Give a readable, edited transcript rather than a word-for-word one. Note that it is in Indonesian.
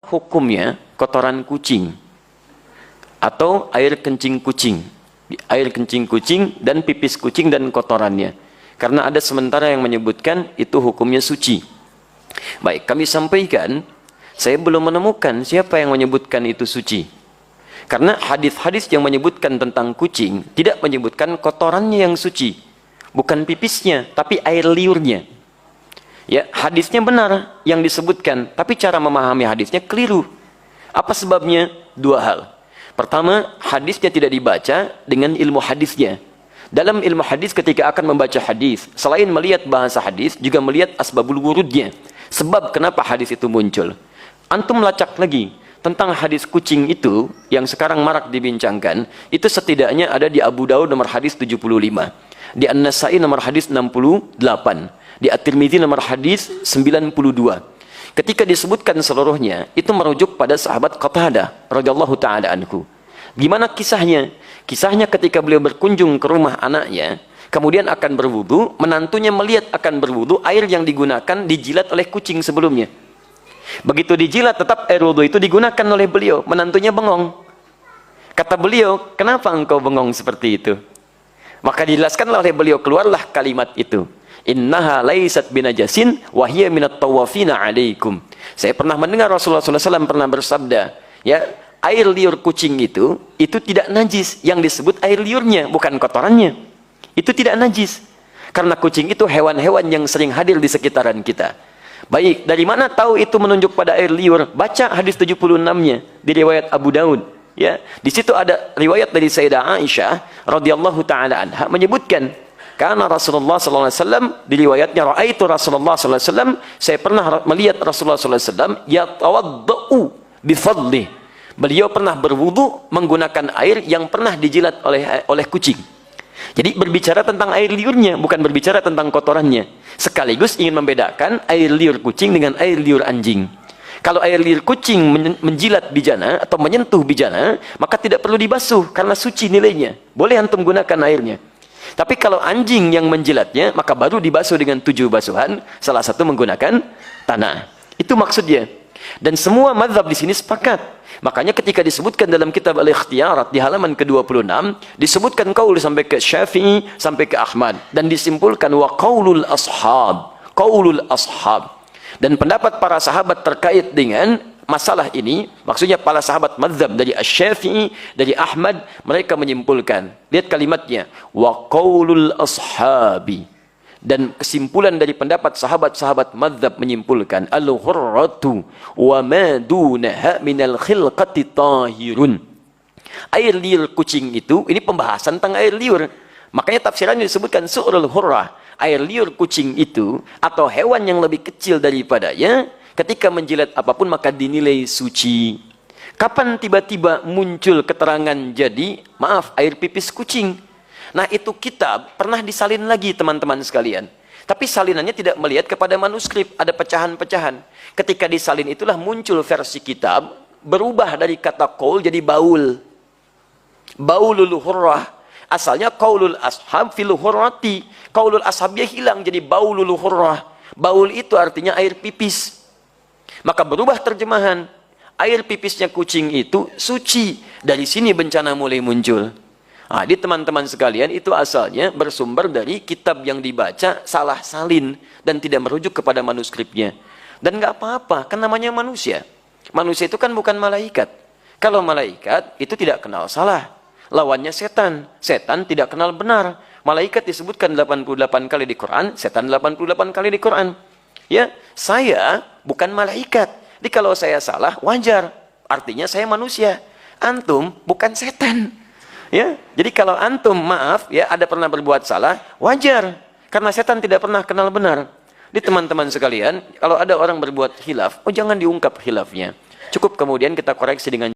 hukumnya kotoran kucing atau air kencing kucing, air kencing kucing dan pipis kucing dan kotorannya, karena ada sementara yang menyebutkan itu hukumnya suci. Baik, kami sampaikan saya belum menemukan siapa yang menyebutkan itu suci, karena hadis-hadis yang menyebutkan tentang kucing tidak menyebutkan kotorannya yang suci, bukan pipisnya tapi air liurnya. Ya, hadisnya benar yang disebutkan, tapi cara memahami hadisnya keliru. Apa sebabnya? Dua hal. Pertama, hadisnya tidak dibaca dengan ilmu hadisnya. Dalam ilmu hadis ketika akan membaca hadis, selain melihat bahasa hadis, juga melihat asbabul wurudnya. Sebab kenapa hadis itu muncul. Antum lacak lagi tentang hadis kucing itu yang sekarang marak dibincangkan, itu setidaknya ada di Abu Daud nomor hadis 75, di An-Nasai nomor hadis 68, di At-Tirmidzi nomor hadis 92. Ketika disebutkan seluruhnya, itu merujuk pada sahabat Qatadah radhiyallahu taala anhu. Gimana kisahnya? Kisahnya ketika beliau berkunjung ke rumah anaknya, kemudian akan berwudu, menantunya melihat akan berwudu, air yang digunakan dijilat oleh kucing sebelumnya. Begitu dijilat, tetap air wudu itu digunakan oleh beliau. Menantunya bengong. Kata beliau, kenapa engkau bengong seperti itu? Maka dijelaskan oleh beliau, keluarlah kalimat itu. Innaha laysat binajasin wa hiya minat tawafina alaikum. Saya pernah mendengar Rasulullah SAW pernah bersabda, ya, air liur kucing itu tidak najis. Yang disebut air liurnya, bukan kotorannya. Itu tidak najis. Karena kucing itu hewan-hewan yang sering hadir di sekitaran kita. Baik, dari mana tahu itu menunjuk pada air liur? Baca hadis 76-nya di riwayat Abu Daud. Ya, di situ ada riwayat dari Sayyidah Aisyah radhiyallahu taala anha menyebutkan, karena Rasulullah SAW di riwayatnya, Ra'aitu Rasulullah SAW, saya pernah melihat Rasulullah SAW yatawadda'u bifadlih. Beliau pernah berwudu menggunakan air yang pernah dijilat oleh kucing. Jadi berbicara tentang air liurnya, bukan berbicara tentang kotorannya. Sekaligus ingin membedakan air liur kucing dengan air liur anjing. Kalau air liur kucing menjilat bijana atau menyentuh bijana, maka tidak perlu dibasuh karena suci nilainya. Boleh antum gunakan airnya. Tapi kalau anjing yang menjilatnya, maka baru dibasuh dengan 7 basuhan, salah satu menggunakan tanah. Itu maksudnya. Dan semua mazhab di sini sepakat. Makanya ketika disebutkan dalam kitab Al-Ikhtiyarat di halaman ke-26, disebutkan qaul sampai ke Syafi'i, sampai ke Ahmad, dan disimpulkan wa qaulul ashab, qaulul ashab. Dan pendapat para sahabat terkait dengan masalah ini, maksudnya para sahabat mazhab dari Asy-Syafi'i, dari Ahmad, mereka menyimpulkan, lihat kalimatnya, wa qaulul ashabi, dan kesimpulan dari pendapat sahabat-sahabat mazhab menyimpulkan, al-hurratu wa ma dunaha minal khilqati tahirun. Air liur kucing itu, ini pembahasan tentang air liur, makanya tafsirannya disebutkan su'rul hurrah. Air liur kucing itu atau hewan yang lebih kecil daripadanya, ketika menjilat apapun maka dinilai suci. Kapan tiba-tiba muncul keterangan jadi, maaf, air pipis kucing? Nah, itu kitab pernah disalin lagi teman-teman sekalian. Tapi salinannya tidak melihat kepada manuskrip, ada pecahan-pecahan. Ketika disalin itulah muncul versi kitab, berubah dari kata qaul jadi baul. Baulul hurrah. Asalnya qaulul ashab fil hurrati. Qaulul ashabnya hilang jadi baulul hurrah. Baul itu artinya air pipis. Maka berubah terjemahan, air pipisnya kucing itu suci. Dari sini bencana mulai muncul. Nah, di teman-teman sekalian, itu asalnya bersumber dari kitab yang dibaca salah salin dan tidak merujuk kepada manuskripnya. Dan nggak apa-apa, kan namanya manusia. Manusia itu kan bukan malaikat. Kalau malaikat itu tidak kenal salah. Lawannya setan. Setan tidak kenal benar. Malaikat disebutkan 88 kali di Quran, setan 88 kali di Quran. Ya, saya bukan malaikat. Jadi kalau saya salah, wajar. Artinya saya manusia. Antum bukan setan. Ya, jadi kalau antum maaf, ya, ada pernah berbuat salah, wajar. Karena setan tidak pernah kenal benar. Di teman-teman sekalian, kalau ada orang berbuat khilaf, oh jangan diungkap khilafnya. Cukup kemudian kita koreksi dengan